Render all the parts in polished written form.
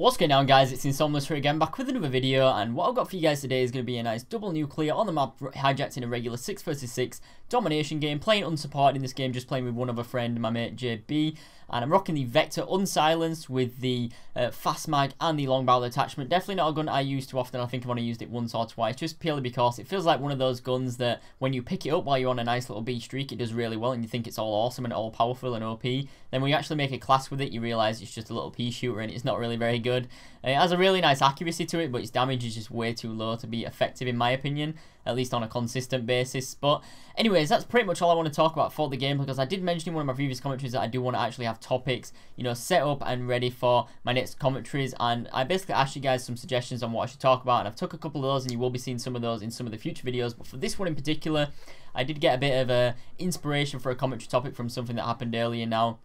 What's going on, guys? It's Insomulus here again, back with another video, and what I've got for you guys today is going to be a nice double nuclear on the map, hijacked in a regular 6 versus 6 domination game, playing unsupported in this game, just playing with one other friend, my mate JB, and I'm rocking the Vector unsilenced with the fast mag and the long barrel attachment. Definitely not a gun I use too often. I think I've only used it once or twice, just purely because it feels like one of those guns that when you pick it up while you're on a nice little B streak, it does really well, and you think it's all awesome and all powerful and OP. Then when you actually make a class with it, you realise it's just a little pea shooter and it's not really very good. It has a really nice accuracy to it, but its damage is just way too low to be effective in my opinion, at least on a consistent basis. But anyways, that's pretty much all I want to talk about for the game, because I did mention in one of my previous commentaries that I do want to actually have topics, you know, set up and ready for my next commentaries, and I basically asked you guys some suggestions on what I should talk about, and I've took a couple of those, and you will be seeing some of those in some of the future videos. But for this one in particular, I did get a bit of inspiration for a commentary topic from something that happened earlier. Now,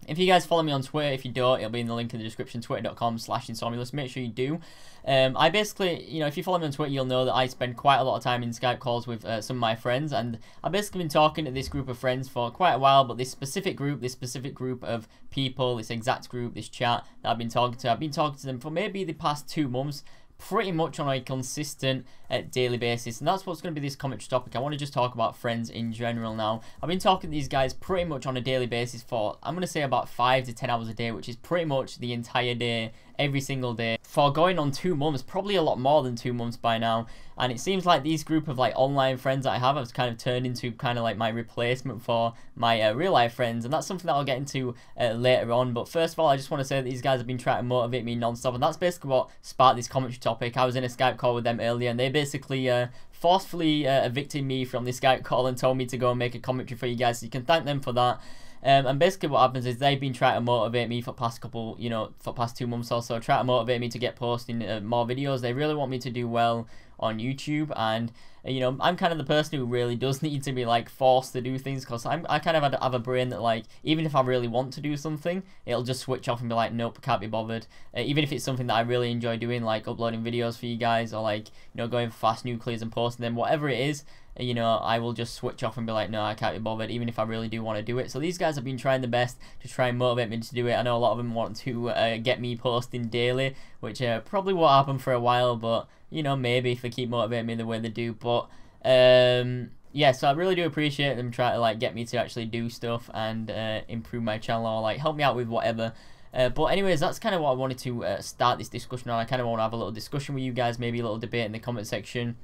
if you guys follow me on Twitter, if you don't, it'll be in the link in the description, twitter.com/Insomulus. Make sure you do. I basically, you know, if you follow me on Twitter, you'll know that I spend quite a lot of time in Skype calls with some of my friends, and I've basically been talking to this group of friends for quite a while, but this specific group of people, this exact group, this chat that I've been talking to them for maybe the past 2 months, pretty much on a consistent daily basis, and that's what's going to be this commentary topic. I want to just talk about friends in general now. I've been talking to these guys pretty much on a daily basis for, I'm going to say, about 5 to 10 hours a day, which is pretty much the entire day, every single day, for going on 2 months, probably a lot more than 2 months by now. And it seems like these group of like online friends that I have kind of turned into kind of like my replacement for my real life friends, and that's something that I'll get into later on. But first of all, I just want to say that these guys have been trying to motivate me non-stop, and that's basically what sparked this commentary topic. I was in a Skype call with them earlier, and they basically forcefully evicted me from this Skype call and told me to go and make a commentary for you guys, so you can thank them for that. And basically what happens is they've been trying to motivate me for past 2 months or so, try to motivate me to get posting more videos. They really want me to do well on YouTube, and you know, I'm kind of the person who really does need to be like forced to do things, because I kind of have a brain that, like, even if I really want to do something, it'll just switch off and be like, nope, can't be bothered. Even if it's something that I really enjoy doing, like uploading videos for you guys, or like, you know, going for fast nuclears and posting them, whatever it is, you know, I will just switch off and be like, no, I can't be bothered, even if I really do want to do it. So these guys have been trying their best to try and motivate me to do it. I know a lot of them want to get me posting daily, which probably won't happen for a while, but you know, maybe if they keep motivating me the way they do. But yeah, so I really do appreciate them trying to like get me to actually do stuff and improve my channel, or like help me out with whatever. But anyways, that's kind of what I wanted to start this discussion on. I kind of want to have a little discussion with you guys, maybe a little debate in the comment section.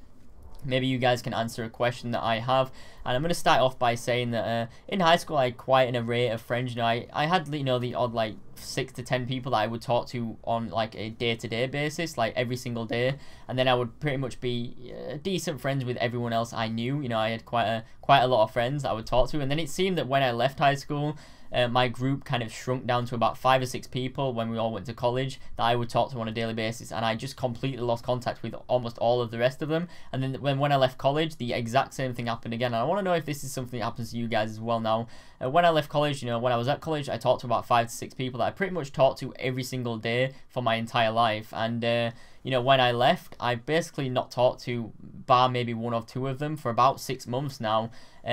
Maybe you guys can answer a question that I have. And I'm going to start off by saying that in high school I had quite an array of friends. You know, I had, you know, the odd like 6 to 10 people that I would talk to on like a day-to-day basis, like every single day, and then I would pretty much be decent friends with everyone else I knew. You know, I had quite a lot of friends that I would talk to, and then it seemed that when I left high school, my group kind of shrunk down to about 5 or 6 people when we all went to college that I would talk to on a daily basis, and I just completely lost contact with almost all of the rest of them. And then when I left college, the exact same thing happened again. And I want to know if this is something that happens to you guys as well now. When I left college, you know, when I was at college, I talked to about 5 to 6 people that I pretty much talked to every single day for my entire life. And you know, when I left, I basically not talked to, bar maybe 1 or 2 of them, for about 6 months now,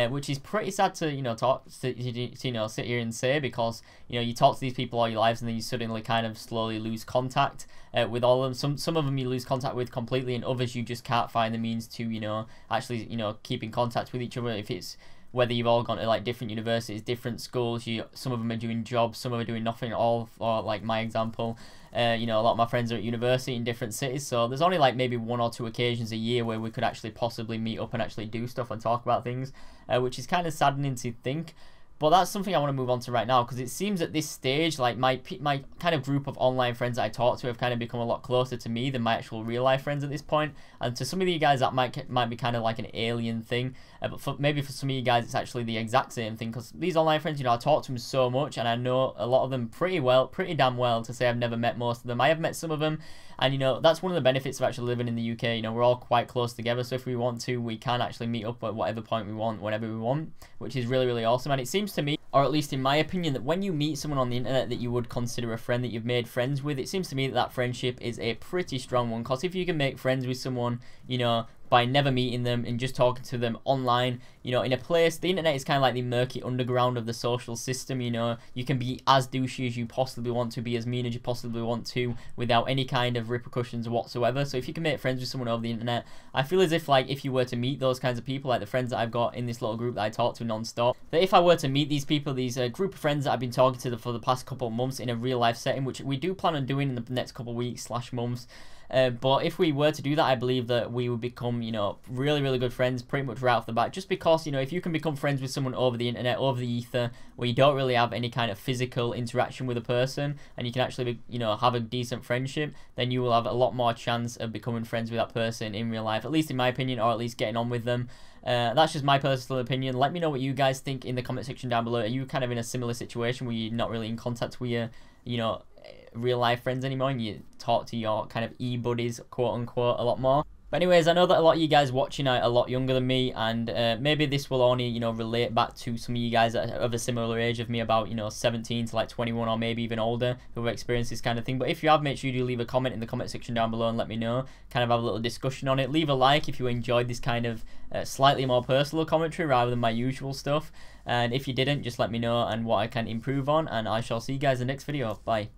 which is pretty sad to, you know, sit here and say, because, you know, you talk to these people all your lives, and then you suddenly kind of slowly lose contact with all of them. Some of them you lose contact with completely, and others you just can't find the means to, you know, actually, you know, keep in contact with each other. If it's whether you've all gone to like different universities, different schools, some of them are doing jobs, some of them are doing nothing at all, or like my example, you know, a lot of my friends are at university in different cities, so there's only like maybe 1 or 2 occasions a year where we could actually possibly meet up and actually do stuff and talk about things, which is kind of saddening to think. But that's something I want to move on to right now, because it seems at this stage, like my kind of group of online friends that I talk to have kind of become a lot closer to me than my actual real life friends at this point. And to some of you guys, that might be kind of like an alien thing, but maybe for some of you guys, it's actually the exact same thing. Because these online friends, you know, I talk to them so much, and I know a lot of them pretty damn well, to say I've never met most of them. I have met some of them, and you know, that's one of the benefits of actually living in the UK. You know, we're all quite close together, so if we want to, we can actually meet up at whatever point we want, whenever we want, which is really, really awesome. And it seems to me, or at least in my opinion, that when you meet someone on the internet that you would consider a friend, that you've made friends with, it seems to me that that friendship is a pretty strong one. Because if you can make friends with someone, you know, by never meeting them and just talking to them online, you know, in a place, the internet is kind of like the murky underground of the social system, you know. You can be as douchey as you possibly want to, be as mean as you possibly want to, without any kind of repercussions whatsoever. So if you can make friends with someone over the internet, I feel as if, like, if you were to meet those kinds of people, like the friends that I've got in this little group that I talk to non-stop, that if I were to meet these people, these group of friends that I've been talking to for the past couple of months in a real life setting, which we do plan on doing in the next couple of weeks / months, but if we were to do that, I believe that we would become, you know, really, really good friends pretty much right off the bat. Just because, you know, if you can become friends with someone over the internet, over the ether, where you don't really have any kind of physical interaction with a person, and you can actually, you know, have a decent friendship, then you will have a lot more chance of becoming friends with that person in real life, at least in my opinion, or at least getting on with them. That's just my personal opinion. Let me know what you guys think in the comment section down below. Are you kind of in a similar situation where you're not really in contact with your, you know, real life friends anymore, and you talk to your kind of e-buddies, quote unquote, a lot more? But anyways, I know that a lot of you guys watching are a lot younger than me, and maybe this will only, you know, relate back to some of you guys that are of a similar age of me, about, you know, 17 to like 21 or maybe even older, who have experienced this kind of thing. But if you have, make sure you do leave a comment in the comment section down below and let me know, kind of have a little discussion on it. Leave a like if you enjoyed this kind of slightly more personal commentary rather than my usual stuff, and if you didn't, just let me know and what I can improve on, and I shall see you guys in the next video. Bye.